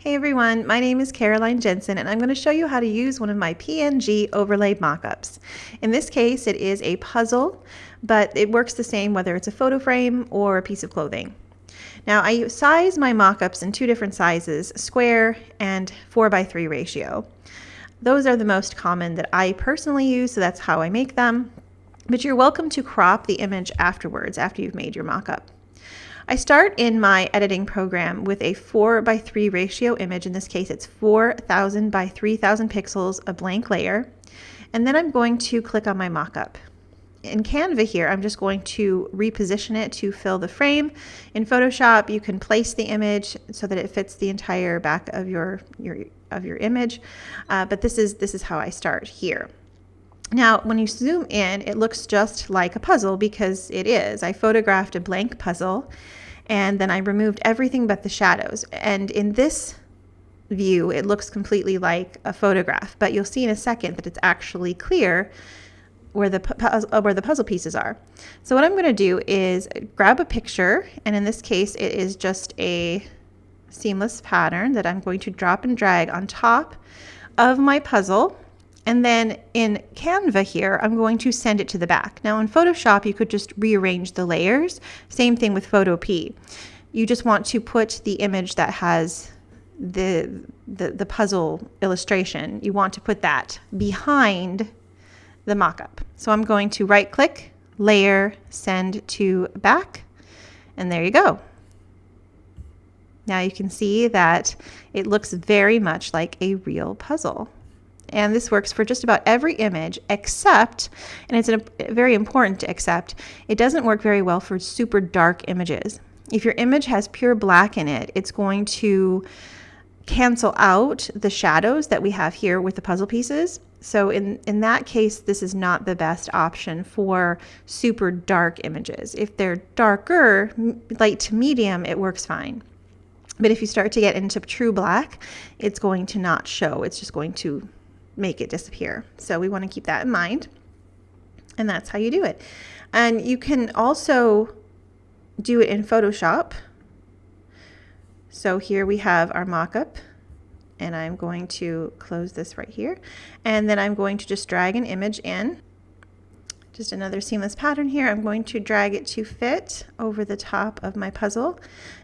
Hey everyone, my name is Caroline Jensen and I'm going to show you how to use one of my PNG overlay mockups. In this case it is a puzzle, but it works the same whether it's a photo frame or a piece of clothing. Now I size my mockups in two different sizes, square and 4:3 ratio. Those are the most common that I personally use, so that's how I make them. But you're welcome to crop the image afterwards, after you've made your mockup. I start in my editing program with a 4:3 ratio image. In this case, it's 4,000 by 3,000 pixels, a blank layer. And then I'm going to click on my mockup. In Canva here, I'm just going to reposition it to fill the frame. In Photoshop, you can place the image so that it fits the entire back of your image. But this is how I start here. Now, when you zoom in, it looks just like a puzzle because it is. I photographed a blank puzzle and then I removed everything but the shadows. And in this view, it looks completely like a photograph, but you'll see in a second that it's actually clear where the puzzle pieces are. So what I'm going to do is grab a picture, and in this case, it is just a seamless pattern that I'm going to drop and drag on top of my puzzle. And then in Canva here, I'm going to send it to the back. Now in Photoshop, you could just rearrange the layers. Same thing with Photo P. You just want to put the image that has the puzzle illustration. You want to put that behind the mockup. So I'm going to right click, layer, send to back, and there you go. Now you can see that it looks very much like a real puzzle. And this works for just about every image except, and it's very important to accept, it doesn't work very well for super dark images. If your image has pure black in it, it's going to cancel out the shadows that we have here with the puzzle pieces. So in that case, this is not the best option for super dark images. If they're darker, light to medium, it works fine. But if you start to get into true black, it's going to not show. It's just going to make it disappear. So we want to keep that in mind, and that's how you do it. And you can also do it in Photoshop. So here we have our mockup, and I'm going to close this right here, and then I'm going to just drag an image in. Just another seamless pattern here. I'm going to drag it to fit over the top of my puzzle.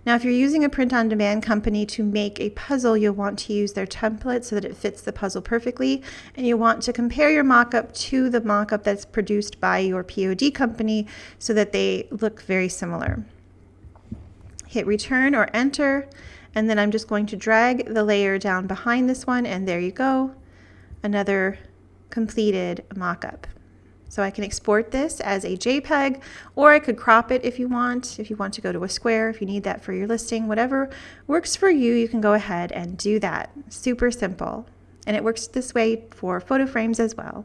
Now, if you're using a print-on-demand company to make a puzzle, you'll want to use their template so that it fits the puzzle perfectly. And you want to compare your mock-up to the mock-up that's produced by your POD company so that they look very similar. Hit return or enter, and then I'm just going to drag the layer down behind this one, and there you go, another completed mock-up. So I can export this as a JPEG, or I could crop it if you want to go to a square, if you need that for your listing, whatever works for you, you can go ahead and do that. Super simple. And it works this way for photo frames as well.